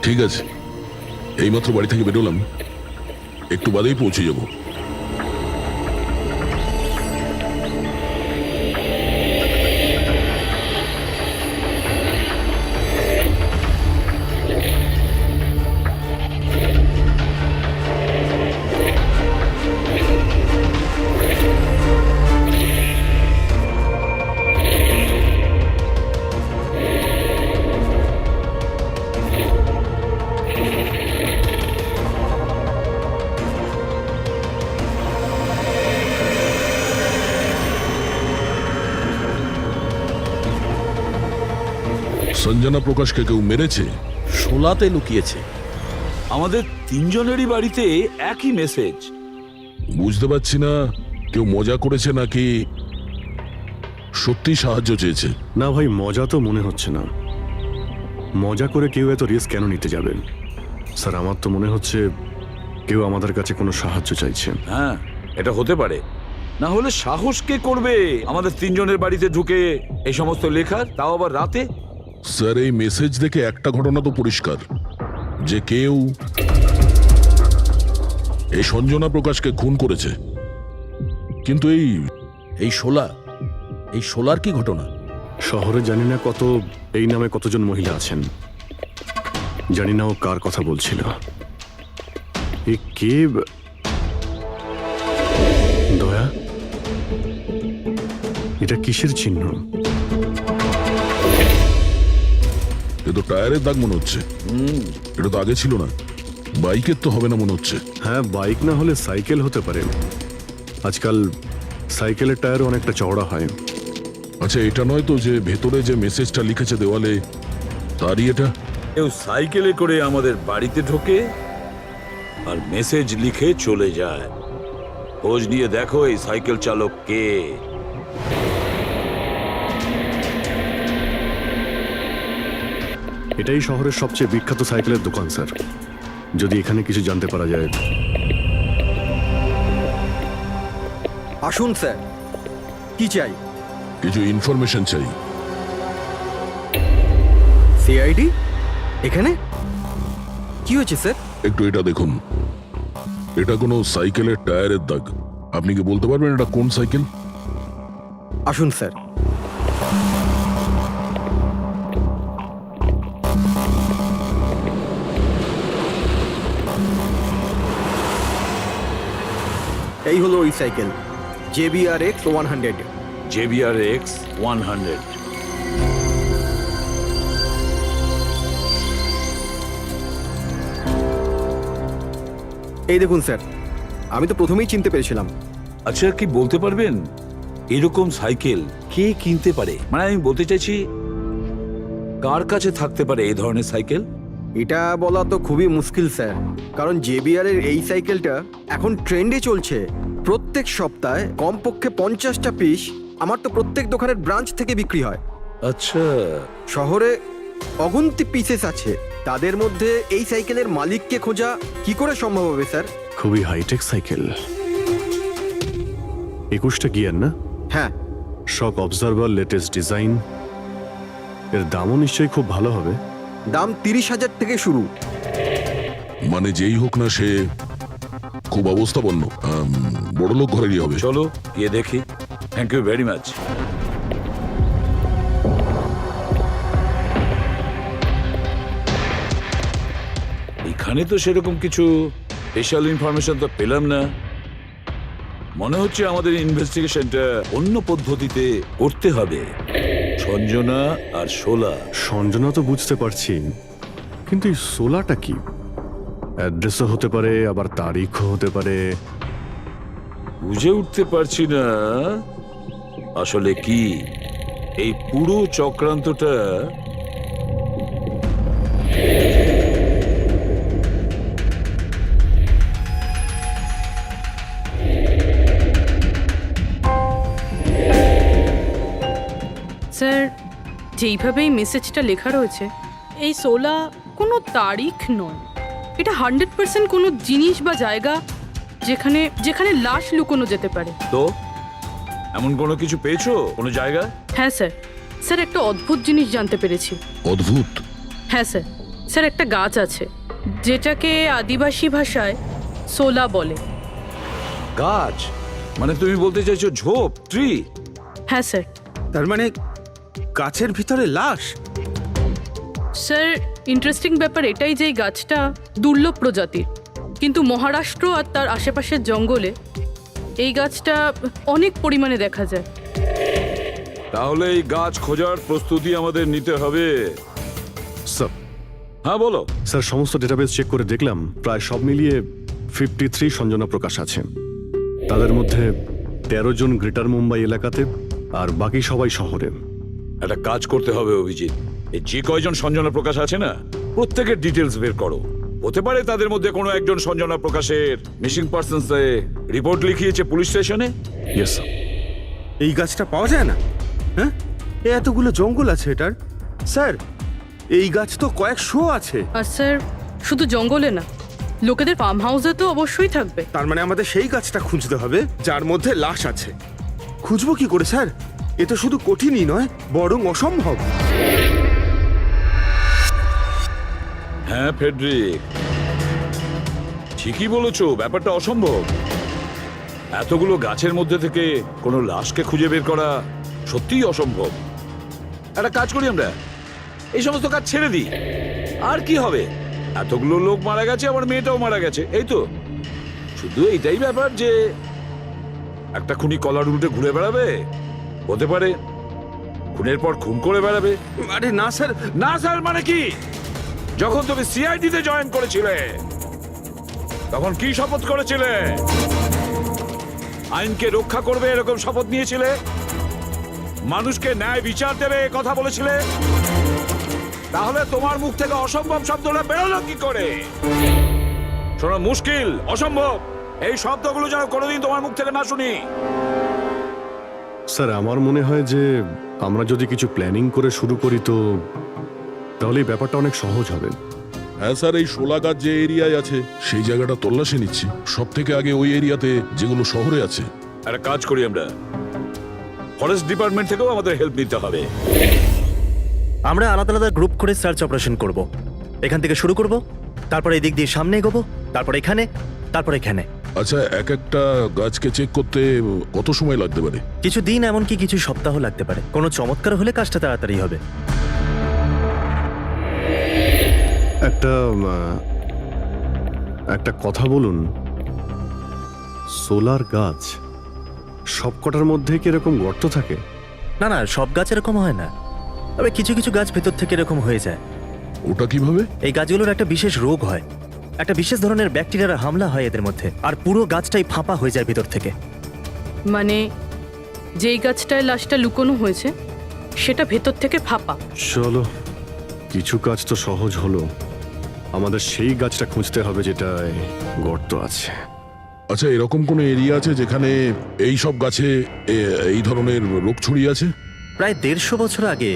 ঠিক আছে, এইমাত্র বাড়ি থেকে বেরোলাম, একটু বাদেই পৌঁছে যাব। সঞ্জনা প্রকাশকে কেউ মেরেছে? শোলাতে লুকিয়েছে। আমাদের তিনজনেরই বাড়িতে একই মেসেজ। বুঝতে পারছি না কেউ মজা করেছে নাকি সত্যি সাহায্য চেয়েছে। না ভাই, মজা তো মনে হচ্ছে না। মজা করে কেউ এত রিস্ক কেন নিতে যাবেন? স্যার, আমার তো মনে হচ্ছে কেউ আমাদের কাছে কোনো সাহায্য চাইছে। হ্যাঁ, এটা হতে পারে। না হলে সাহস কে করবে আমাদের তিনজনের বাড়িতে ঢুকে এই সমস্ত লেখার, তাও আবার রাতে? স্যার, এই মেসেজ দেখে একটা ঘটনা তো পরিষ্কার, যে কেউ এই সঞ্জনা প্রকাশকে খুন করেছে। কিন্তু এই শোলার কি ঘটনা? শহরে জানি না এই নামে কতজন মহিলা আছেন, জানি না ও কার কথা বলছিল। এ কে? দয়া, এটা কিসের চিহ্ন? এ তো টায়ারের দাগ মনে হচ্ছে। এটা তো আগে ছিল না। বাইকের তো হবে না মনে হচ্ছে। হ্যাঁ, বাইক না হলে সাইকেল হতে পারে। আজকাল সাইকেলের টায়ার অনেকটা চওড়া হয়। আচ্ছা, এটা নয় তো যে ভেতরে যে মেসেজটা লিখেছে দেওয়ালে, তারই এটা? কেউ সাইকেলে করে আমাদের বাড়িতে ঢোকে আর মেসেজ লিখে চলে যায়। খোঁজ নিয়ে দেখো এই সাইকেল চালক কে। এটাই শহরের সবচেয়ে বিখ্যাত সাইকেলের দোকান স্যার। যদি এখানে কিছু জানতে পারা যায়। আসুন স্যার, কি চাই? কিছু ইনফরমেশন চাই। সিআইডি এখানে? কি হয়েছে স্যার? একটু এটা দেখুন, এটা কোনো সাইকেলের টায়ারের দাগ। আপনি কি বলতে পারবেন এটা কোন সাইকেল? আসুন স্যার। এই হলো ওই সাইকেল, JBRX 100। JBRX 100। এই দেখুন স্যার, আমি তো প্রথমেই চিনতে পেরেছিলাম। আচ্ছা, কি বলতে পারবেন এরকম সাইকেল কে কিনতে পারে? মানে আমি বলতে চাইছি, কার কাছে থাকতে পারে এই ধরনের সাইকেল? এটা বলা তো খুবই মুশকিল স্যার, কারণ JBR এর এই সাইকেলটা এখন ট্রেন্ডে চলছে। প্রত্যেক সপ্তাহে কমপক্ষে 50টা পিস আমার তো প্রত্যেক দোকানের ব্রাঞ্চ থেকে বিক্রি হয়। আচ্ছা, শহরে অগুন্তি পিসেস আছে, তাদের মধ্যে এই সাইকেলের মালিককে খোঁজা কি করে সম্ভব হবে স্যার? খুবই হাইটেক সাইকেল। 21টা গিয়ার না? হ্যাঁ। শক অবজারভার, লেটেস্ট ডিজাইন। এর দামও নিশ্চয়ই খুব ভালো হবে। দাম 30,000 থেকে শুরু। মানে যেই হোক না, সে খুব অবস্থাপন্ন, বড়লোক ঘরেরই হবে। চলো গিয়ে দেখি। Thank you very much. এখানে তো সেরকম কিছু স্পেশাল ইনফরমেশন তো পেলাম না। মনে হচ্ছে আমাদের ইনভেস্টিগেশনটা অন্য পদ্ধতিতে করতে হবে। সঞ্জনা আর শোলা। সঞ্জনা তো বুঝতে পারছি, কিন্তু এই সোলাটা কি? অ্যাড্রেসও হতে পারে, আবার তারিখও হতে পারে। বুঝে উঠতে পারছি না আসলে কি এই পুরো চক্রান্তটা। স্যার, যেইভাবে এই মেসেজটা লেখা রয়েছে, এই 16 কোনো তারিখ নয়। এটা 100% কোনো জিনিস বা জায়গা যেখানে যেখানে লাশ লুকোনো যেতে পারে। তো এমন কোনো কিছু পেয়েছো, কোনো জায়গা? হ্যাঁ স্যার, স্যার একটা অদ্ভুত জিনিস জানতে পেরেছি। অদ্ভুত? হ্যাঁ স্যার, স্যার একটা গাছ আছে যেটাকে আদিবাসী ভাষায় সোলা বলে। গাছ মানে তুমি বলতে চাইছো ঝোপ, ট্রি? হ্যাঁ স্যার। তার মানে গাছের ভিতরে লাশ? স্যার ইন্টারেস্টিং ব্যাপার এটাই যে এই গাছটা দুর্লভ প্রজাতির, কিন্তু মহারাষ্ট্র আর তার আশেপাশের জঙ্গলে এই গাছটা অনেক পরিমাণে দেখা যায়। তাহলে এই গাছ খোঁজার প্রস্তুতি আমাদের নিতে হবে। স্যার হ্যাঁ বলো। স্যার সমস্ত ডেটাবেস চেক করে দেখলাম প্রায় সব মিলিয়ে 53 সঞ্জনা প্রকাশ আছে। তাদের মধ্যে 13 জন গ্রেটার মুম্বাই এলাকাতে আর বাকি সবাই শহরে। একটা কাজ করতে হবে অভিজিৎ, এই যে কয়জন সঞ্জনা প্রকাশ আছে না প্রত্যেকের ডিটেলস বের করো। হতে পারে তাদের মধ্যে কোনো একজন সঞ্জনা প্রকাশের মিসিং পার্সনস রিপোর্ট লিখিয়েছে পুলিশ স্টেশনে। Yes sir. এই গাছটা পাওয়া যায় না? হ্যাঁ, এতগুলো জঙ্গল আছে এটার। স্যার এই গাছ তো কয়েকশো আছে। আর স্যার শুধু জঙ্গলে না, লোকেদের ফার্ম হাউসে তো অবশ্যই থাকবে। তার মানে আমাদের সেই গাছটা খুঁজতে হবে যার মধ্যে লাশ আছে। খুঁজবো কি করে স্যার? এ তো শুধু কঠিনই নয়, বরং অসম্ভব। হ্যাঁ ফেডরিক, ঠিকই বলেছো, ব্যাপারটা অসম্ভব। এতগুলো গাছের মধ্যে থেকে কোনো লাশকে খুঁজে বের করা সত্যিই অসম্ভব। একটা কাজ করি আমরা, এই সমস্ত কাজ ছেড়ে দিই। আর কি হবে, এতগুলো লোক মারা গেছে, আমার মেয়েটাও মারা গেছে, এই তো। শুধু এইটাই ব্যাপার যে একটা খুনি কলার উল্টে ঘুরে বেড়াবে, হতে পারে খুনের পর খুন করে বেড়াবে। আরে না স্যার। না স্যার মানে কি? যখন তুমি সিআইডি তে জয়েন করেছিলে তখন কি শপথ করেছিলে? আইনকে রক্ষা করবে এরকম শপথ নিয়েছিলে? মানুষকে ন্যায় বিচার দেবে এ কথা বলেছিলে? তাহলে তোমার মুখ থেকে অসম্ভব শব্দটা বেরোলো কি করে? শোনো, মুশকিল, অসম্ভব, এই শব্দগুলো যেন কোনোদিন তোমার মুখ থেকে না শুনি। স্যার আমার মনে হয় যে আমরা যদি কিছু প্ল্যানিং করে শুরু করি তো তাহলে এই ব্যাপারটা অনেক সহজ হবে। হ্যাঁ স্যার, এই শোলা গাছ যে এরিয়ায় আছে সেই জায়গাটা তল্লাশি নিচ্ছি। সব থেকে আগে ওই এরিয়াতে যেগুলো শহরে আছে। একটা কাজ করি আমরা, ফরেস্ট ডিপার্টমেন্ট থেকেও আমাদের হেল্প নিতে হবে। আমরা আলাদা আলাদা গ্রুপ করে সার্চ অপারেশন করব। এখান থেকে শুরু করব, তারপর এই দিক দিয়ে সামনে এগোবো, তারপর এখানে, তারপর এখানে। আচ্ছা, এক একটা গাছকে চেক করতে কত সময় লাগতে পারে? কিছু দিন, এমনকি কিছু সপ্তাহ লাগতে পারে। কোনো চমৎকার হলে কাজটা তাড়াতাড়ি হবে। একটা কথা বলুন, সোলার গাছ সবকটার মধ্যে কি এরকম গর্ত থাকে? না না, সব গাছ এরকম হয় না, তবে কিছু কিছু গাছ ভেতর থেকে এরকম হয়ে যায়। ওটা কিভাবে? এই গাছগুলোর একটা বিশেষ রোগ হয়, একটা বিশেষ ধরনের ব্যাকটেরিয়ার হামলা হয় এদের মধ্যে, আর পুরো গাছটাই ফাঁপা হয়ে যায় ভেতর থেকে। মানে যেই গাছটায় লাশটা লুকোনো হয়েছে সেটা ভেতর থেকে ফাঁপা। চলো, কিছু কাজ তো সহজ হলো, আমাদের সেই গাছটা খুঁজতে হবে যেটায় গর্ত আছে। আচ্ছা, এরকম কোনো এরিয়া আছে যেখানে এই সব গাছে এই ধরনের রোগ ছড়িয়ে আছে? প্রায় 150 বছর আগে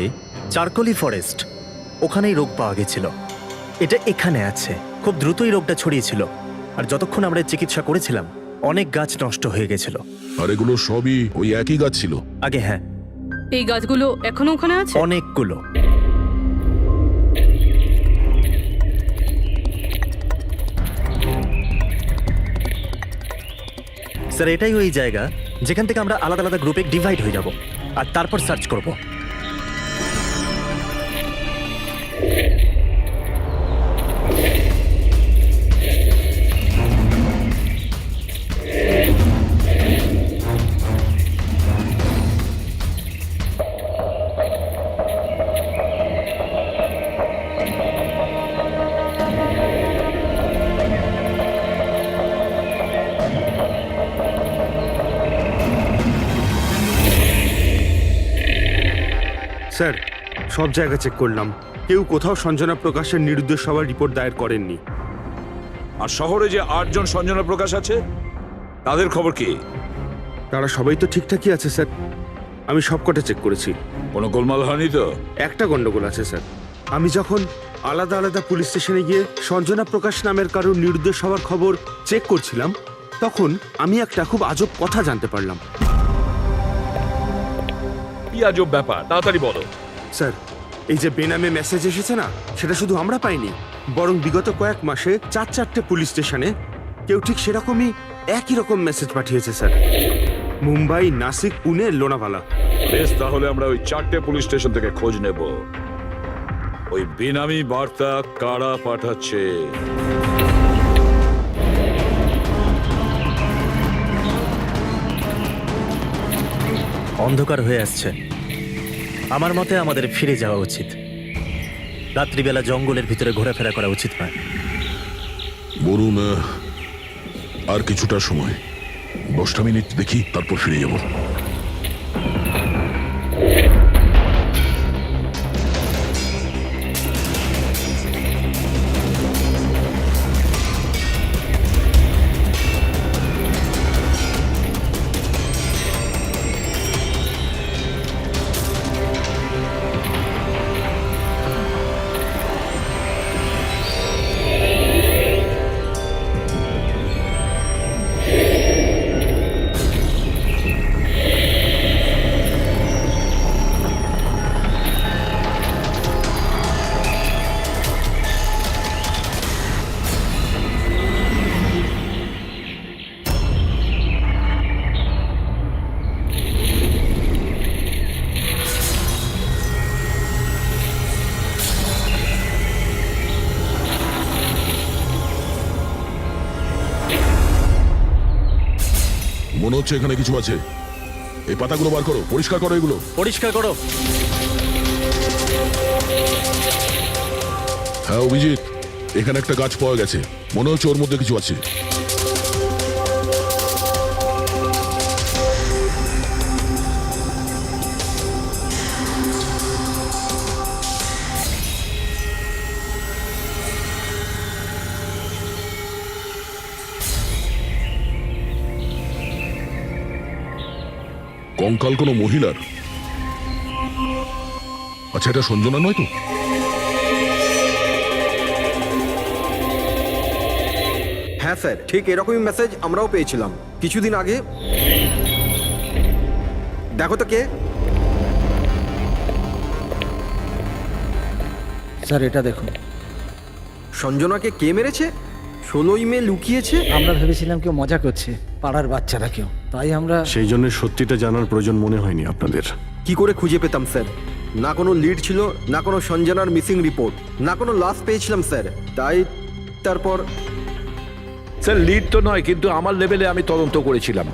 চারকোলি ফরেস্ট, ওখানেই রোগ পাওয়া গেছিল। এটা এখানে আছে। খুব দ্রুতই রোগটা ছড়িয়েছিল, আর যতক্ষণ আমরা চিকিৎসা করেছিলাম অনেক গাছ নষ্ট হয়ে গেছিল। আর এগুলো সবই ওই একই গাছ ছিল? আগে হ্যাঁ, এই গাছগুলো এখনো ওখানে আছে? অনেকগুলো। স্যার এটাই ওই জায়গা যেখান থেকে আমরা আলাদা আলাদা গ্রুপে ডিভাইড হয়ে যাব আর তারপর সার্চ করব। স্যার সব জায়গা চেক করলাম, কেউ কোথাও সঞ্জনা প্রকাশের নিরুদ্দেশ হওয়ার রিপোর্ট দায়ের করেননি। আর শহরে যে 8 জন সঞ্জনা প্রকাশ আছে তাদের খবর কি? তারা সবাই তো ঠিকঠাকই আছে স্যার, আমি সবকটা চেক করেছি। কোনো গোলমাল হয়নি তো? একটা গন্ডগোল আছে স্যার। আমি যখন আলাদা আলাদা পুলিশ স্টেশনে গিয়ে সঞ্জনা প্রকাশ নামের কারোর নিরুদ্দেশ হওয়ার খবর চেক করছিলাম, তখন আমি একটা খুব আজব কথা জানতে পারলাম। কি আজব ব্যাপার, তাড়াতাড়ি বলো। স্যার এই যে বেনামে মেসেজ এসেছে না, সেটা শুধু আমরা পাইনি, বরং বিগত কয়েক মাসে 4-4টে পুলিশ স্টেশনে কেউ ঠিক সেরকমই একই রকম মেসেজ পাঠিয়েছে স্যার। মুম্বাই, নাসিক, পুনে, লোনাভালা। বেশ, তাহলে আমরা ওই 4টে পুলিশ স্টেশন থেকে খোঁজ নেব ওই বেনামি বার্তা কারা পাঠাচ্ছে। অন্ধকার হয়ে আসছে। আমার মতে আমাদের ফিরে যাওয়া উচিত। রাত্রিবেলা জঙ্গলের ভিতরে ঘোরাফেরা করা উচিত নয়। বলুন, আর কিছুটা সময়, 10টা মিনিট দেখি, তারপর ফিরে যাব। মনে হচ্ছে এখানে কিছু আছে। এই পাতাগুলো বার করো, পরিষ্কার করো এগুলো। পরিষ্কার করো। হ্যাঁ অভিজিৎ, এখানে একটা গাছ পাওয়া গেছে, মনে হচ্ছে ওর মধ্যে কিছু আছে। কঙ্কাল কোনো মহিলার? আচ্ছা, এটা সঞ্জনা নয় তো? হ্যাঁ স্যার, ঠিক এরকমই মেসেজ আমরাও পেয়েছিলাম কিছুদিন আগে। দেখো তো কে। স্যার এটা দেখুন। সঞ্জনাকে কে মেরেছে? 16ই মে লুকিয়েছে। আমরা ভেবেছিলাম কেউ মজা করছে, পাড়ার বাচ্চারা কেউ, তাই আমরা সেই জন্য সত্যিটা জানার প্রয়োজন মনে হয়নি আপনাদের। কি করে খুঁজে পেতাম স্যার? না কোনো লিড ছিল, না কোনো সঞ্জনার মিসিং রিপোর্ট, না কোনো লাশ পেয়েছিলাম স্যার। তাই তারপর স্যার, লিড তো নয়, কিন্তু আমার লেভেলে আমি তদন্ত করেছিলাম,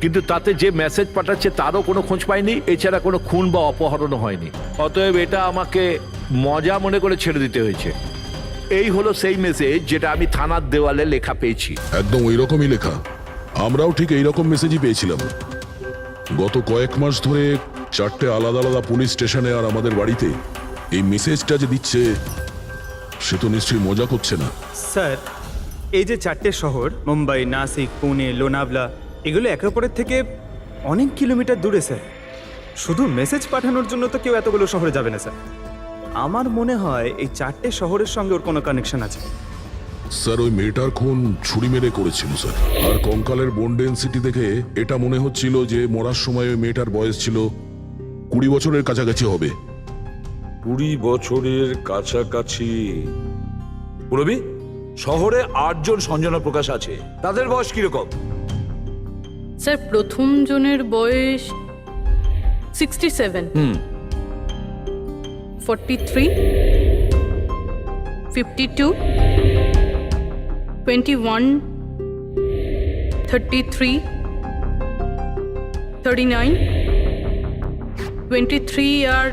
কিন্তু তাতে যে মেসেজ পাঠাচ্ছে তারও কোনো খোঁজ পাইনি। এছাড়া কোনো খুন বা অপহরণও হয়নি। অতএব এটা আমাকে মজা মনে করে ছেড়ে দিতে হয়েছে। এই হলো সেই মেসেজ যেটা আমি থানার দেওয়ালে লেখা পেয়েছি। একদম ওই রকমই লেখা। আমরাও ঠিক এইরকম মেসেজই পেয়েছিলাম। গত কয়েক মাস ধরে 4টে আলাদা আলাদা পুলিশ স্টেশনে আর আমাদের বাড়িতে এই মেসেজটা যে দিচ্ছে, সে তো নিশ্চয়ই মজা করছে না। স্যার, এই যে 4টে শহর, মুম্বাই, নাসিক, পুনে, লোনাভলা, এগুলো একে অপরের থেকে অনেক কিলোমিটার দূরে স্যার। শুধু মেসেজ পাঠানোর জন্য তো কেউ এতগুলো শহরে যাবে না স্যার। আমার মনে হয় এই 4টে শহরের সঙ্গে ওর কোনো কানেকশন আছে। স্যার, ওই মেয়েটার খুন ছুরি মেরে করেছিল স্যার। আর কঙ্কালের বোন ডেন্সিটি দেখে এটা মনে হচ্ছিল যে মরার সময় ওই মেয়েটার বয়স ছিল 20 বছরের কাছাকাছি হবে। 20 বছরের কাছাকাছি। পুরবি, শহরে 8 জন সঞ্জনা প্রকাশ আছে, তাদের বয়স কিরকম? স্যার, প্রথম জনের বয়স 67, 43, 52, 21, 33, 39, 23 আর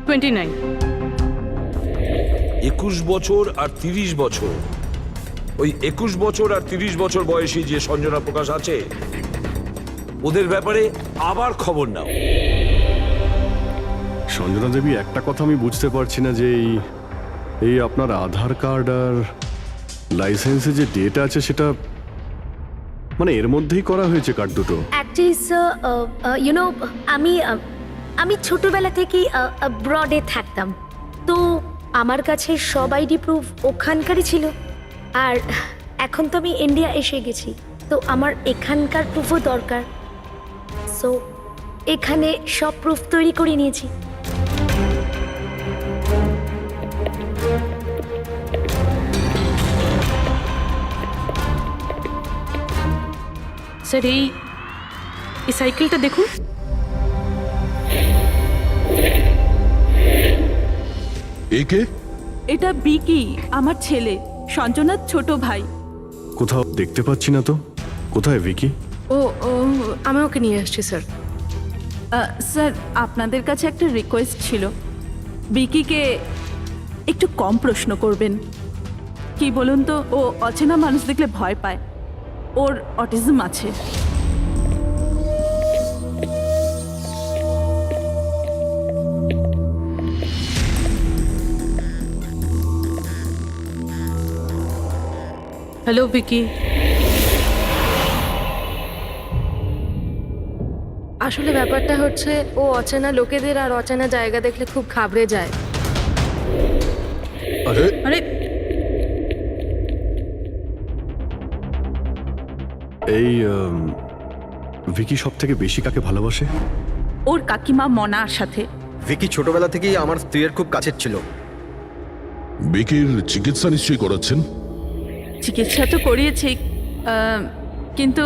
29। 21 বছর আর 30 বছর। ওই 21 বছর আর 30 বছর বয়সী যে সঞ্জনা প্রকাশ আছে, ওদের ব্যাপারে আবার খবর নাও। সঞ্জনা দেবী, একটা কথা আমি বুঝতে পারছি না যে এই আপনার আধার কার্ড আর লাইসেন্সে যে ডেট আছে সেটা মানে এর মধ্যেই করা হয়েছে কার্ড দুটো। অ্যাকচুয়ালি স্যার, আমি ছোটবেলা থেকেই ব্রডে থাকতাম, তো আমার কাছে সব আইডি প্রুফ ওখানকারই ছিল। আর এখন তো আমি ইন্ডিয়া এসে গেছি, তো আমার এখানকার প্রুফও দরকার। সো এখানে সব প্রুফ তৈরি করে নিয়েছি। স্যার এই সাইকেলটা দেখুন। একে এটা বিকি, আমার ছেলে, সঞ্জনার ছোট ভাই। কোথাও দেখতে পাচ্ছি না তো। কোথায় ভিকি? ও ও আমি ওকে নিয়ে আসছি স্যার। স্যার, আপনাদের কাছে একটা রিকোয়েস্ট ছিল, বিকিকে একটু কম প্রশ্ন করবেন। কি বলুন তো, ও অচেনা মানুষ দেখলে ভয় পায়, ওর অটিজম আছে। হ্যালো ভিকি। আসলে ব্যাপারটা হচ্ছে ও অচেনা লোকেদের আর অচেনা জায়গা দেখলে খুব ঘাবড়ে যায়। আরে আরে এই ভিকি সব থেকে বেশি কাকে ভালোবাসে? ওর কাকিমা মনার সাথে। ভিকি ছোটবেলা থেকেই আমার স্ত্রীর খুব কাছের ছিল। বিকির চিকিৎসা নিশ্চয়ই করাচ্ছেন? চিকিৎসা তো করিয়েছি, কিন্তু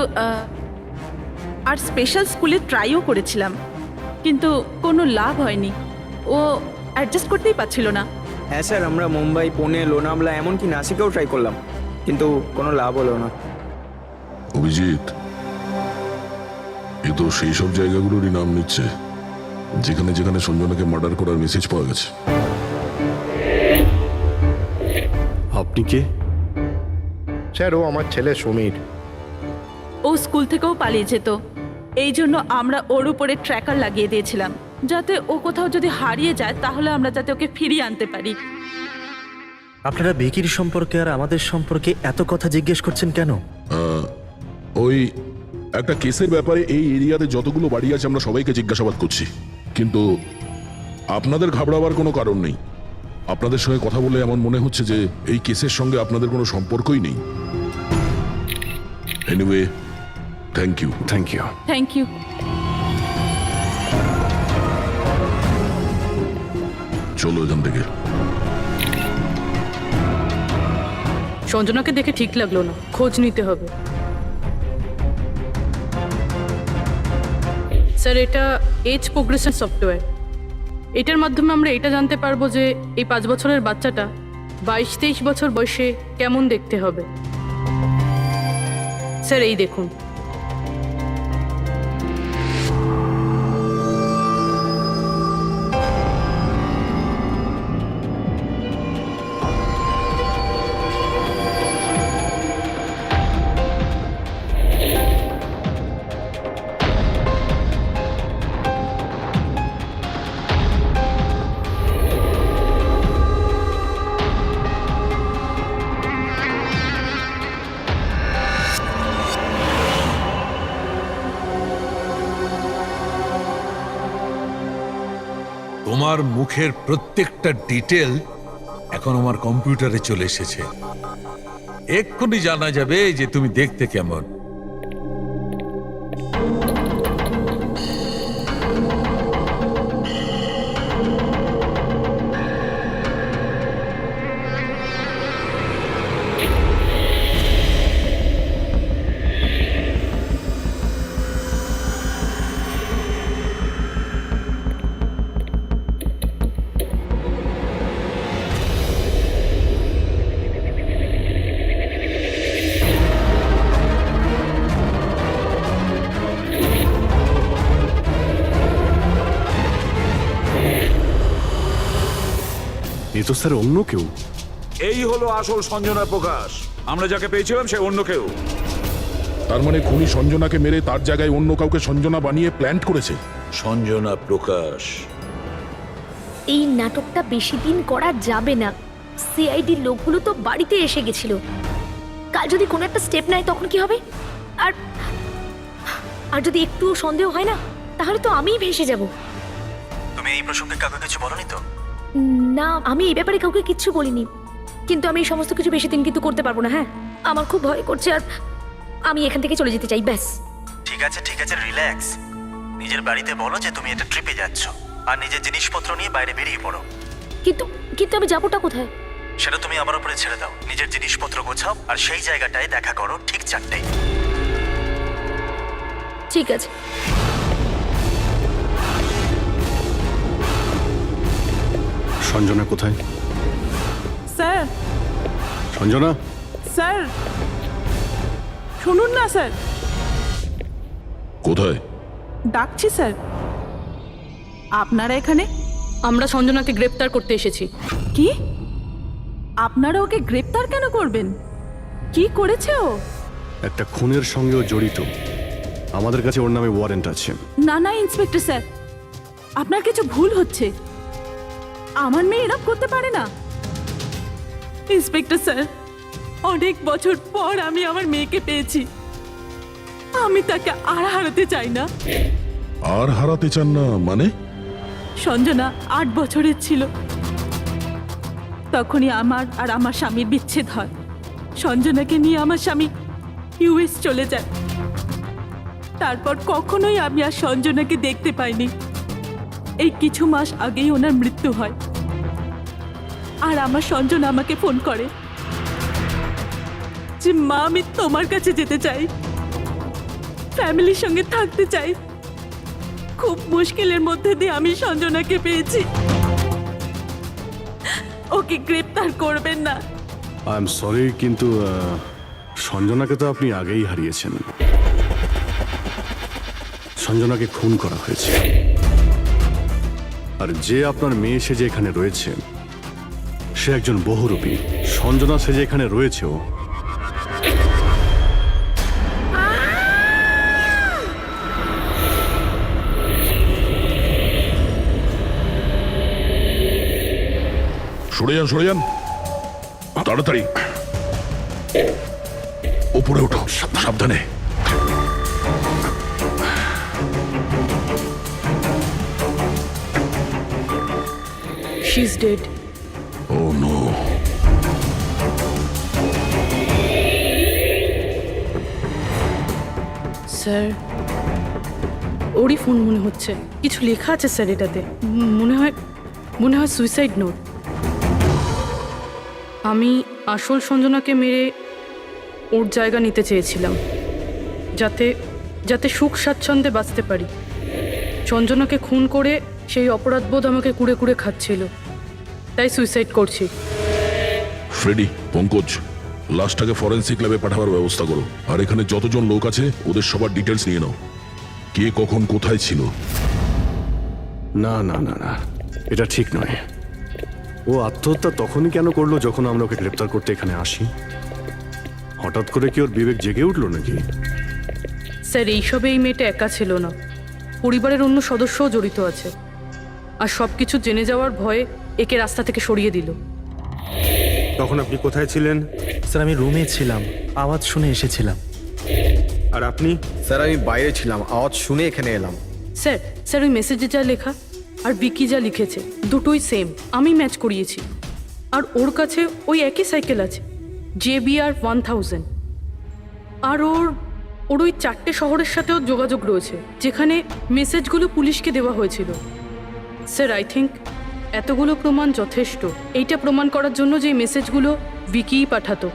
আর স্পেশাল স্কুলে ট্রাইও করেছিলাম, কিন্তু কোনো লাভ হয়নি। ও অ্যাডজাস্ট করতেই পারছিল না। হ্যাঁ স্যার, আমরা মুম্বাই, পুনে, লোনাভলা, এমনকি নাসিকেও ট্রাই করলাম, কিন্তু কোনো লাভ হলো না। অভিজিৎ, এ তো সেই সব জায়গাগুলোরই নাম নিচ্ছে যেখানে যেখানে সঞ্জনাকে মার্ডার করার মেসেজ পাওয়া গেছে। আপনি কে? স্যার, ও আমার ছেলে সমীর। ও স্কুল থেকেও পালিয়ে যেত, এই জন্য আমরা ওর উপরে ট্র্যাকার লাগিয়ে দিয়েছিলাম, যাতে ও কোথাও যদি হারিয়ে যায় তাহলে আমরা যাতে ওকে ফিরিয়ে আনতে পারি। আপনারা বেকির সম্পর্কে আর আমাদের সম্পর্কে এত কথা জিজ্ঞেস করছেন কেন? ওই একটা কেসের ব্যাপারে এই এরিয়াতে যতগুলো বাড়ি আছে আমরা সবাইকে জিজ্ঞাসাবাদ করছি, কিন্তু আপনাদের ঘাবড়াবার কোনো কারণ নেই। আপনাদের সঙ্গে কথা বলে এমন মনে হচ্ছে যে এই কেসের সঙ্গে আপনাদের কোনো সম্পর্কই নেই। Anyway, thank you. Thank you. Thank you. চলো এখান থেকে। সঞ্জনাকে দেখে ঠিক লাগলো না, খোঁজ নিতে হবে। স্যার, এটা এজ প্রোগ্রেশন সফটওয়্যার। এটার মাধ্যমে আমরা এটা জানতে পারবো যে এই 5 বছরের বাচ্চাটা 22-23 বছর বয়সে কেমন দেখতে হবে। স্যার এই দেখুন। তোমার মুখের প্রত্যেকটা ডিটেল এখন আমার কম্পিউটারে চলে এসেছে। এক্ষুনি জানা যাবে যে তুমি দেখতে কেমন। এ তো স্যার অন্য কেউ। এই হলো আসল সঞ্জনা প্রকাশ। আমরা যাকে পেয়েছিলাম সে অন্য কেউ। তার মানে খুনি সঞ্জনাকে মেরে তার জায়গায় অন্য কাউকে সঞ্জনা বানিয়ে প্ল্যান্ট করেছে। সঞ্জনা প্রকাশ। এই নাটকটা বেশি দিন করা যাবে না। সিআইডির লোকগুলো তো বাড়িতে এসে গেছিল। কাল যদি কোনো একটা স্টেপ নেয় তখন কি হবে? আর আর যদি একটুও সন্দেহ হয় না, তাহলে তো আমিই ভেসে যাব। তুমি এই প্রসঙ্গে কাউকে কিছু বলনি তো? না, আমি এই ব্যাপারে কাউকে কিচ্ছু বলিনি, কিন্তু আমি এই সমস্ত কিছু বেশি দিন কিন্তু করতে পারবো না। হ্যাঁ, আমার খুব ভয় করছে আর আমি এখান থেকে চলে যেতে চাই, ব্যাস। ঠিক আছে ঠিক আছে, রিল্যাক্স। নিজের বাড়িতে বলো যে তুমি এটা ট্রিপে যাচ্ছ আর নিজের জিনিসপত্র নিয়ে বাইরে বেরিয়ে পড়ো। কিন্তু কিন্তু আমি যাবোটা কোথায়? সেটা তুমি আমার উপরে ছেড়ে দাও। নিজের জিনিসপত্র গোছাও আর সেই জায়গাটায় দেখা করো ঠিক 4টায়। ঠিক আছে। সঞ্জনা কোথায়? স্যার সঞ্জনা, স্যার শুনুন না স্যার, কোথায়? ডাকছি স্যার। আপনারা এখানে? আমরা সঞ্জনাকে গ্রেপ্তার করতে এসেছি। কি? আপনারা ওকে গ্রেপ্তার কেন করবেন? কি করেছে ও? একটা খুনের সঙ্গেও জড়িত। আমাদের কাছে ওর নামে ওয়ারেন্ট আছে। না না ইন্সপেক্টর স্যার, আপনার কিছু ভুল হচ্ছে। আমার মেয়ে এরকম করতে পারে না। ইন্সপেক্টর স্যার, অনেক বছর পর আমি আমার মেয়েকে পেয়েছি। আমি তাকে আর হারাতে চাই না। আর হারাতে চান না মানে? সঞ্জনা 8 বছরের ছিল, তখনই আমার আর আমার স্বামীর বিচ্ছেদ হয়। সঞ্জনাকে নিয়ে আমার স্বামী ইউএস চলে যায়। তারপর কখনোই আমি আর সঞ্জনাকে দেখতে পাইনি। এই কিছু মাস আগেই ওনার মৃত্যু হয়। আর আমার সঞ্জনা আমাকে ফোন করে যে মা, আমি তোমার কাছে যেতে চাই, ফ্যামিলির সঙ্গে থাকতে চাই। খুব মুশকিলের মধ্যে দিয়ে আমি সঞ্জনাকে পেয়েছি। ওকে গ্রেপ্তার করবেন না। আই এম সরি, কিন্তু সঞ্জনাকে তো আপনি আগেই হারিয়েছেন। সঞ্জনাকে খুন করা হয়েছে। আর যে আপনার মেয়ে সেজে এখানে রয়েছে সে একজন বহুরূপী। সঞ্জনা সেজে এখানে রয়েছেও। সরে যান, সরে যান, তাড়াতাড়ি ওপরে ওঠো, সাবধানে। She is dead. Oh no. Sir, ওরই ফোন মনে হচ্ছে। কিছু লেখা আছে স্যার এটাতে। মনে হয় সুইসাইড নোট। আমি আসল সঞ্জনাকে মেরে ওর জায়গা নিতে চেয়েছিলাম, যাতে সুখ স্বাচ্ছন্দ্যে বাঁচতে পারি। সঞ্জনাকে খুন করে সেই অপরাধবোধ আমাকে কুড়ে কুড়ে খাচ্ছিল, তাই সুইসাইড করছি। ফ্রেডি, পঙ্কজ, লাশটাকে ফরেন্সিক ল্যাবে পাঠাবার ব্যবস্থা করো। আর এখানে যতজন লোক আছে ওদের সবার ডিটেলস নিয়ে নাও। কে কখন কোথায় ছিল। না না না না, এটা ঠিক নয়। ও আত্মহত্যা তখনই কেন করলো যখন আমরা ওকে গ্রেপ্তার করতে এখানে আসি? হঠাৎ করে কি ওর বিবেক জেগে উঠলো নাকি? স্যার, এইসবে এই মেয়েটা একা ছিল না, পরিবারের অন্য সদস্যও জড়িত আছে। আর সব কিছু জেনে যাওয়ার ভয়ে একে রাস্তা থেকে সরিয়ে দিল। তখন আপনি কোথায় ছিলেন? স্যার আমি রুমে ছিলাম, আওয়াজ শুনে এসেছিলাম। আর আপনি? স্যার আমি বাইরে ছিলাম, আওয়াজ শুনে এখানে এলাম। স্যার ওই মেসেজে যা লেখা আর বিকি যা লিখেছে দুটোই সেম। আমি ম্যাচ করিয়েছি। আর ওর কাছে ওই একই সাইকেল আছে, JBR 1000। আর ওর ওই 4টে শহরের সাথেও যোগাযোগ রয়েছে যেখানে মেসেজগুলো পুলিশকে দেওয়া হয়েছিল। স্যার, আই থিঙ্ক এতগুলো প্রমাণ যথেষ্ট এইটা প্রমাণ করার জন্য যে এই মেসেজগুলো বিকিই পাঠাতো।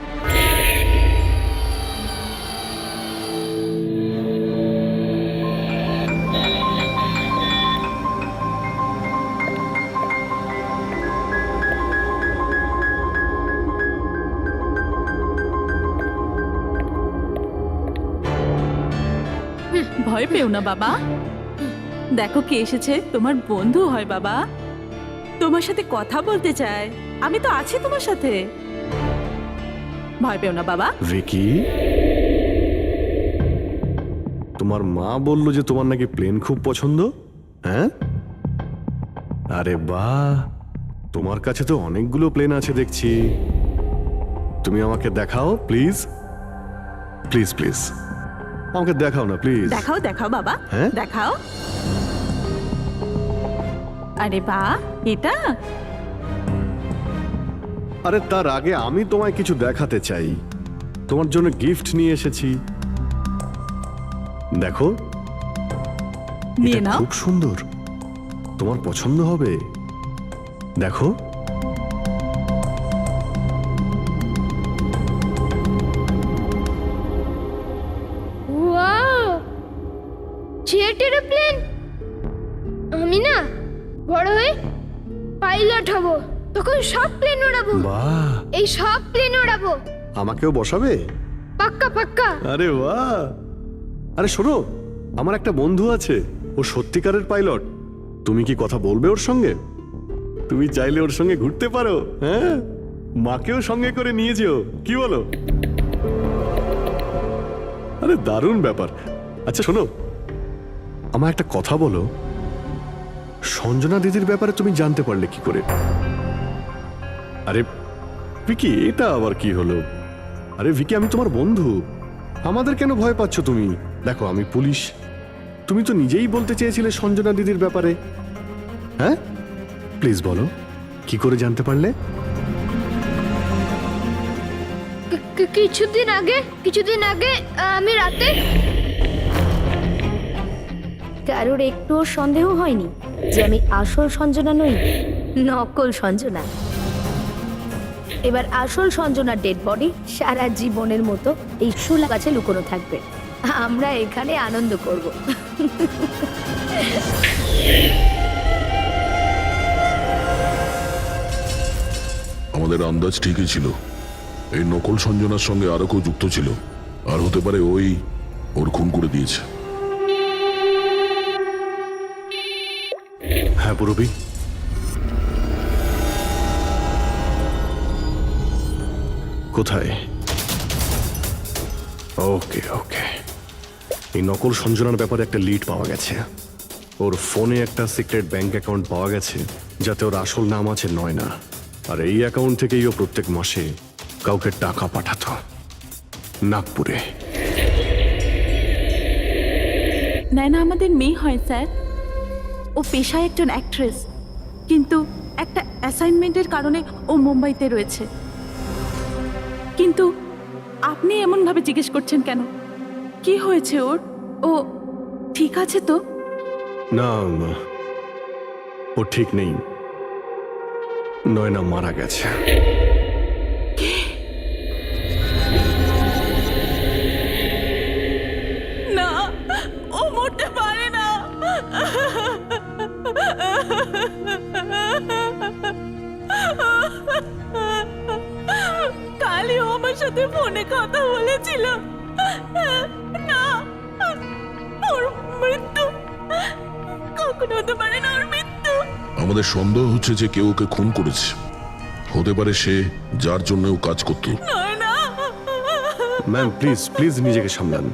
ভয় পেও না বাবা, দেখো কে এসেছে। তোমার বন্ধু হয় বাবা, তোমার সাথে কথা বলতে চায়। আমি তো আছি তোমার সাথে, ভয় পেও না বাবা। ভিকি, তোমার মা বলল যে তোমার নাকি প্লেন খুব পছন্দ। হ্যাঁ, আরে বাহ, তোমার কাছে তো অনেকগুলো প্লেন আছে দেখছি। তুমি আমাকে দেখাও প্লিজ, প্লিজ প্লিজ আমাকে দেখাও না প্লিজ। দেখাও দেখাও বাবা, হ্যাঁ? দেখাও। আরে বাহ, এটা? আরে তার আগে আমি তোমায় কিছু দেখাতে চাই। তোমার জন্য গিফট নিয়ে এসেছি, দেখো। নিয়ে এটা নাও। খুব সুন্দর, তোমার পছন্দ হবে, দেখো। Wow, jet aeroplane? আমি না বড় হয়ে পাইলট হব, তখন সব প্লেন ওড়াবো, বাহ, এই সব প্লেন ওড়াবো, আমাকেও বসাবে? পাক্কা পাক্কা। আরে বাহ! আরে শোনো, আমার একটা বন্ধু আছে, ও সত্যিকারের পাইলট। তুমি কি কথা বলবে ওর সঙ্গে? তুমি চাইলে ওর সঙ্গে ঘুরতে পারো, হ্যাঁ? মাকেও সঙ্গে করে নিয়ে যেও, কি বলো? আরে দারুণ ব্যাপার। আচ্ছা শোনো, আমার একটা কথা বলো, সঞ্জনা দিদির ব্যাপারে তুমি জানতে পারলে কি করে? আরে ভিকি, এটা আবার কি হলো? আরে ভিকি, আমি তোমার বন্ধু, আমাদের কেন ভয় পাচ্ছ তুমি? দেখো, আমি পুলিশ, তুমি তো নিজেই বলতে চেয়েছিলে সঞ্জনা দিদির ব্যাপারে, হ্যাঁ? প্লিজ বলো, কি করে জানতে পারলে? কিছুদিন আগে আমি রাতে। কারোর একটুও সন্দেহ হয়নি যে আমি আসল সঞ্জনা নই, নকল সঞ্জনা। এবার আসল সঞ্জনার ডেড বডি সারা জীবনের মতো এই শুলা গাছে লুকোনো থাকবে। আমরা এখানে আনন্দ করব। আমাদের আন্দাজ ঠিকই ছিল, এই নকল সঞ্জনার সঙ্গে আরো কেউ যুক্ত ছিল, আর হতে পারে ওই ওর খুন করে দিয়েছে। হ্যাঁ পুরবি, কোথায়? ওকে ওকে, এই নকল সঞ্জনার ব্যাপারে একটা লিড পাওয়া গেছে। ওর ফোনে একটা সিক্রেট ব্যাংক অ্যাকাউন্ট পাওয়া গেছে, যাতে ওর আসল নাম আছে নয়না, আর এই অ্যাকাউন্ট থেকেই ও প্রত্যেক মাসে কাউকে টাকা পাঠাতো নাগপুরে। নয়না আমাদের মেয়ে হয় স্যার, ও পেশায় একজন অ্যাক্ট্রেস, কিন্তু একটা অ্যাসাইনমেন্টের কারণে ও মুম্বাইতে রয়েছে। কিন্তু আপনি এমনভাবে জিজ্ঞেস করছেন কেন? কি হয়েছে ওর? ও ঠিক আছে তো? না, ও ঠিক নেই, নয়না মারা গেছে। না, ও মরতে পারে না। কালই ও আমার সাথে ফোনে কথা বলেছিল। না, ওর মৃত্যু কখনো হতে পারে না, ওর মৃত্যু। আমাদের সন্দেহ হচ্ছে যে কেউ ওকে খুন করেছে, হতে পারে সে যার জন্য ও কাজ করত। ম্যাম প্লিজ প্লিজ নিজেকে সামলান।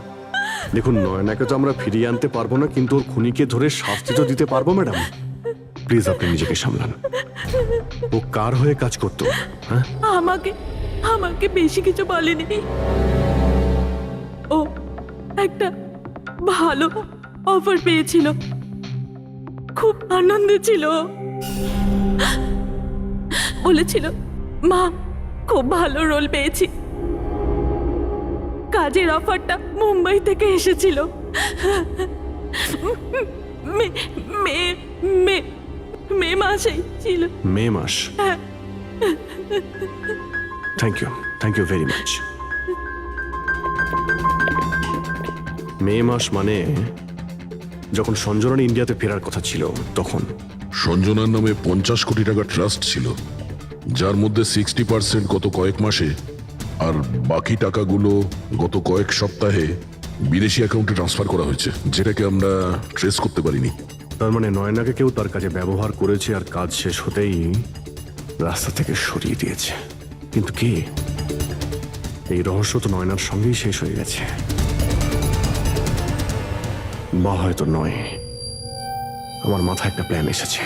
দেখুন, নয়নাকে তো আমরা ফিরিয়ে আনতে পারবো না, কিন্তু ওর খুনিকে ধরে শাস্তি তো দিতে পারবো ম্যাডাম। প্লিজ আপনি নিজেকে সামলান। ও কার হয়ে কাজ করতো? হ্যাঁ, আমাকে বেশি কিছু বলেনি। ও একটা ভালো অফার পেয়েছিল, খুব আনন্দে ছিল। বলেছিল, মা খুব ভালো রোল পেয়েছি। কাজের অফারটা মুম্বাই থেকে এসেছিল। মে মাসেই ছিল। মে মাস? Thank you very much. মে মাস মানে যখন সঞ্জনার ইন্ডিয়াতে ফেরার কথা ছিল তখন। সঞ্জনার নামে 50 কোটি টাকা ট্রাস্ট ছিল, যার মধ্যে 60% গত কয়েক মাসে আর বাকি টাকাগুলো গত কয়েক সপ্তাহে বিদেশি অ্যাকাউন্টে ট্রান্সফার করা হয়েছে, যেটাকে আমরা ট্রেস করতে পারিনি। তার মানে নয়নাকে কেউ তার কাজে ব্যবহার করেছে, আর কাজ শেষ হতেই রাস্তা থেকে সরিয়ে দিয়েছে। কিন্তু কি, এই রহস্য তো নয়নার সঙ্গেই শেষ হয়ে গেছে। বা হয়তো নয়, আমার মাথায় একটা প্ল্যান এসেছে।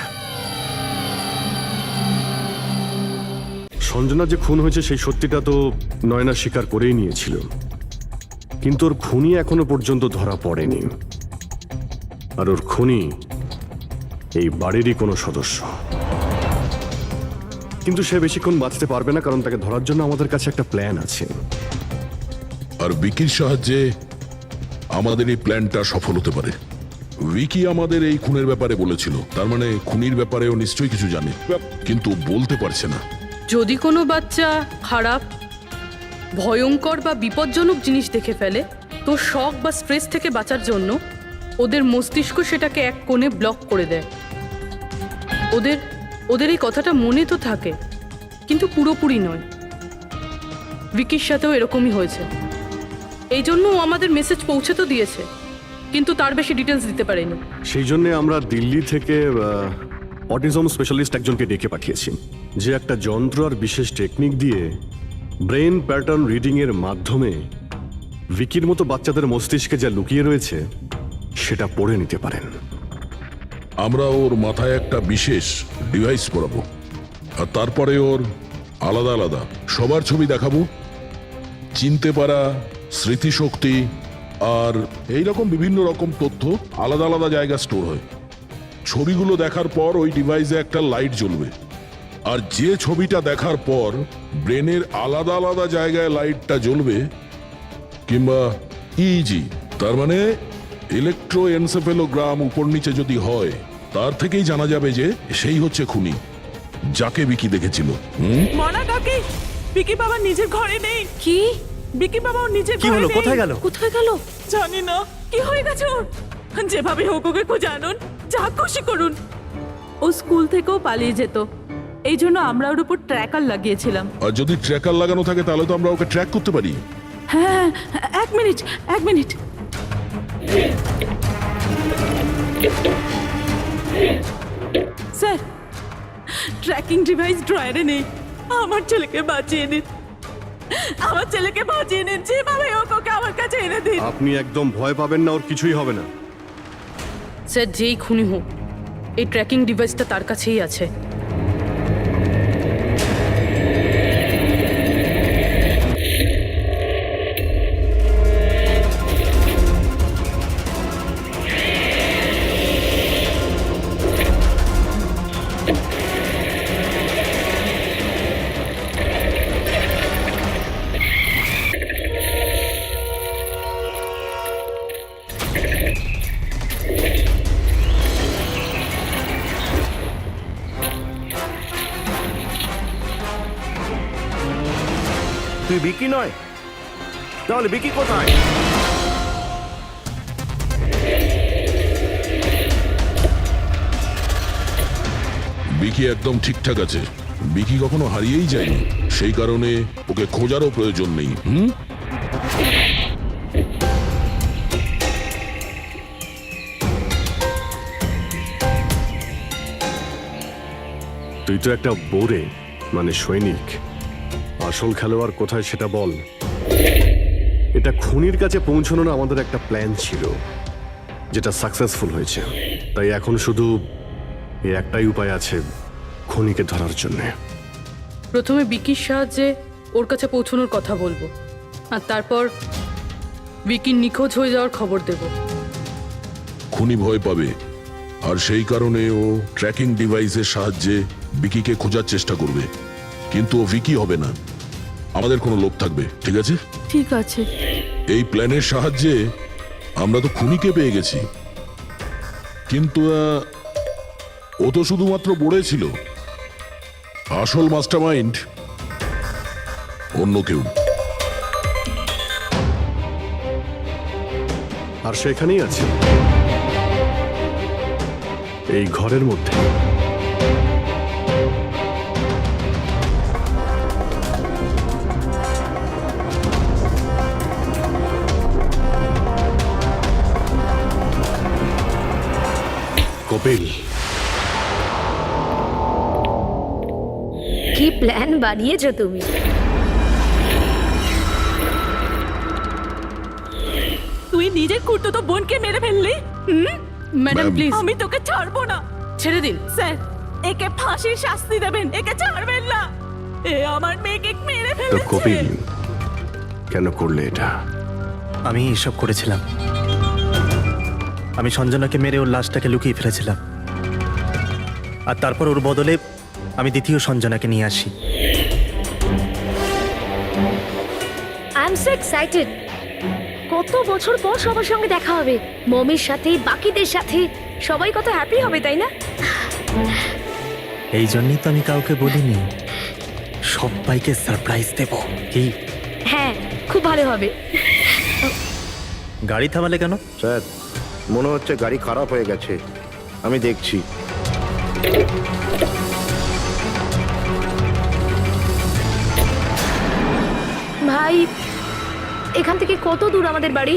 সঞ্জনা যে খুন হয়েছে সেই সত্যিটা তো নয়না স্বীকার করেই নিয়েছিল, কিন্তু ওর খুনি এখনো পর্যন্ত ধরা পড়েনি। আর ওর খুনি এই বাড়িরই কোনো সদস্য। কিন্তু সে বেশিক্ষণ বাঁচতে পারবে না, কারণ তাকে ধরার জন্য আমাদের কাছে একটা প্ল্যান আছে। আর বিকির সাহায্যে আমাদের এই প্ল্যানটা সফল হতে পারে। উইকি আমাদের এই খুনের ব্যাপারে বলেছিল, তার মানে খুনির ব্যাপারেও নিশ্চয়ই কিছু জানে, কিন্তু বলতে পারছে না। যদি কোনো বাচ্চা খারাপ, ভয়ঙ্কর বা বিপজ্জনক জিনিস দেখে ফেলে, তো শক বা স্ট্রেস থেকে বাঁচার জন্য ওদের মস্তিষ্ক সেটাকে এক কোণে ব্লক করে দেয়। ওদের ওদের এই কথাটা মনে তো থাকে, কিন্তু পুরোপুরি নয়। ভিকির সাথেও এরকমই হয়েছে। এই জন্য ও আমাদের মেসেজ পৌঁছে তো দিয়েছে, কিন্তু তার বেশি ডিটেলস দিতে পারেনি। সেই জন্য আমরা দিল্লি থেকে অটিজম স্পেশালিস্ট একজনকে ডেকে পাঠিয়েছি, যে একটা যন্ত্র আর বিশেষ টেকনিক দিয়ে ব্রেন প্যাটার্ন রিডিং এর মাধ্যমে ভিকির মতো বাচ্চাদের মস্তিষ্কে যা লুকিয়ে রয়েছে সেটা পড়ে নিতে পারেন। আমরা ওর মাথায় একটা বিশেষ ডিভাইস পরাবো, আর তারপরে ওর আলাদা আলাদা সবার ছবি দেখাবো। চিনতে পারা, স্মৃতিশক্তি আর এই রকম বিভিন্ন রকম তথ্য আলাদা আলাদা জায়গা স্টোর হয়। ছবিগুলো দেখার পর ওই ডিভাইসে একটা লাইট জ্বলবে, আর যে ছবিটা দেখার পর ব্রেনের আলাদা আলাদা জায়গায় লাইটটা জ্বলবে, কিংবা ইজি তার মানে ইলেকট্রোএনসেফেলোগ্রাম উপর নিচে যদি হয়, তার থেকেই জানা যাবে যে সেই হচ্ছে খুনি, যাকে বিকি দেখেছিল। মনা কাকি, বিকি বাবা নিজের ঘরে নেই। কি? বিকি বাবা ওর নিজের কি ঘরে হলো? নেই। কোথায় গেল? কোথায় গেল? জানি না কি হয়ে গেছে ওর। যেভাবে হোক ওকে খুঁজে আনুন, যা খুশি করুন। ও স্কুল থেকেও পালিয়ে যেত, এই জন্য আমরা ওর উপর ট্র্যাকার লাগিয়েছিলাম। আর যদি ট্র্যাকার লাগানো থাকে তাহলে তো আমরা ওকে ট্র্যাক করতে পারি। হ্যাঁ, এক মিনিট। স্যার, ট্র্যাকিং ডিভাইস ড্রয়ারে নেই। আমার ছেলেকে বাঁচিয়ে নিন, যেভাবে হোক ওকে আমার কাছে এনে দিন। আপনি একদম ভয় পাবেন না, ওর কিছুই হবে না। স্যার, যেই খুনি হোক, এই ট্র্যাকিং ডিভাইসটা তার কাছেই আছে। তুই বিকি নয়, তাহলে বিকি কোথায়? বিকি একদম ঠিকঠাক আছে। বিকি কখনো হারিয়েই যায়নি, সেই কারণে ওকে খোঁজারও প্রয়োজন নেই। তুই তো একটা বোরে, মানে সৈনিক। আসল খেলোয়াড় কোথায় সেটা বল। এটা খুনির কাছে পৌঁছানোর আমাদের একটা প্ল্যান ছিল, যেটা সাকসেসফুল হয়েছে। তাই এখন শুধু এই একটাই উপায় আছে খুনিকে ধরার জন্য। প্রথমে বিকির সাহায্যে ওর কাছে পৌঁছানোর কথা বলবো, আর তারপর বিকির নিখোঁজ হয়ে যাওয়ার খবর দেব। খুনি ভয় পাবে, আর সেই কারণে ও ট্র্যাকিং ডিভাইসের সাহায্যে বিকিকে খোঁজার চেষ্টা করবে। কিন্তু ও ভিকি হবে না, আমাদের কোনো লোক থাকবে। ঠিক আছে? ঠিক আছে। এই প্ল্যানের সাহায্যে আমরা তো খুনিকে পেয়ে গেছি, কিন্তু ও তো শুধুমাত্র বোড়ে ছিল। আসল মাস্টারমাইন্ড অন্য কেউ। আর সেখানেই আছে, এই ঘরের মধ্যে। কপিল, কি প্ল্যান বানিয়েছো তুমি? তুই নিজের কুর্তুতো বোনকে মেরে ফেললি। ম্যাডাম প্লিজ, আমি তোকে ছাড়বো না। ছেড়ে দিন। স্যার, একে ফাঁসির শাস্তি দেবেন, একে ছাড়বেন না। এ আমার মেয়েকে মেরে তো ফেলেছে। কপিল কেন করলে এটা? আমি এসব করেছিলাম। আমি সঞ্জনাকে মেরে ওর লাশটাকে লুকিয়ে ফেলেছিলাম, আর তারপর ওর বদলে আমি দ্বিতীয় সঞ্জনাকে নিয়ে আসি। I am so excited. কত বছর পর সবার সঙ্গে দেখা হবে, মমির সাথে, বাকিদের সাথে। সবাই কত হ্যাপি হবে, তাই না? এই জন্যই তো আমি কাউকে বলিনি, সবাইকে সারপ্রাইজ দেব। কি? হ্যাঁ, খুব ভালো হবে। গাড়ি থামালে কেন? স্যার, মনে হচ্ছে গাড়ি খারাপ হয়ে গেছে, আমি দেখছি। ভাই, এখান থেকে কত দূর আমাদের বাড়ি?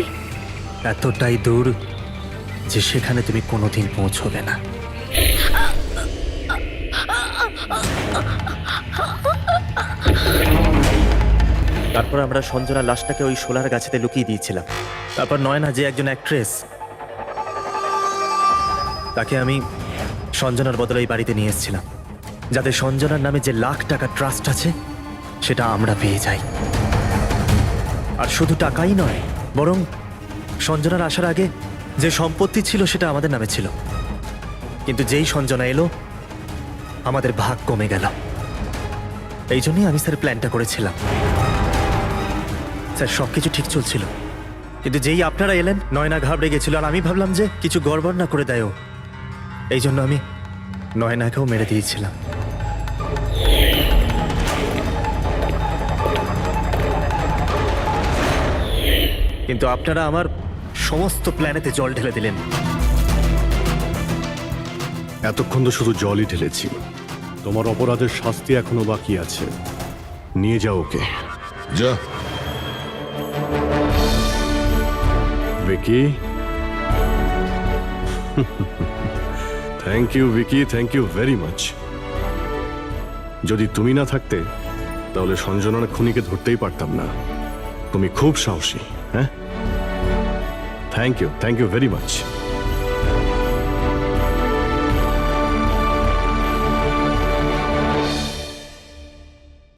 এতটাই দূর যে সেখানে তুমি কোনোদিন পৌঁছবে না। তারপর আমরা সঞ্জনার লাশটাকে ওই শোলার গাছেতে লুকিয়ে দিয়েছিলাম। তারপর নয়না, যে একজন অ্যাক্ট্রেস, তাকে আমি সঞ্জনার বদলে এই বাড়িতে নিয়ে এসেছিলাম, যাতে সঞ্জনার নামে যে লাখ টাকা ট্রাস্ট আছে সেটা আমরা পেয়ে যাই। আর শুধু টাকাই নয়, বরং সঞ্জনার আসার আগে যে সম্পত্তি ছিল সেটা আমাদের নামে ছিল, কিন্তু যেই সঞ্জনা এলো আমাদের ভাগ কমে গেল। এই জন্যই আমি স্যার প্ল্যানটা করেছিলাম। স্যার, সবকিছু ঠিক চলছিল, কিন্তু যেই আপনারা এলেন নয়না ঘাবড়ে গেছিল, আর আমি ভাবলাম যে কিছু গড়বড় না করে দেয় ও। এই জন্য আমি নয়নাকেও মেরে দিয়েছিলাম। কিন্তু আপনারা আমার সমস্ত প্ল্যানেতে জল ঢেলে দিলেন। এতক্ষণ তো শুধু জলই ঢেলেছি। তোমার অপরাধের শাস্তি এখনো বাকি আছে। নিয়ে যাও ওকে। যা। Vicky, thank you Vicky, thank you very much. যদি তুমি না থাকতে তাহলে সঞ্জনার খুনিকে ধরতেই পারতাম না। তুমি খুব সাহসী। হ্যাঁ, থ্যাংক ইউ ভেরি মাচ।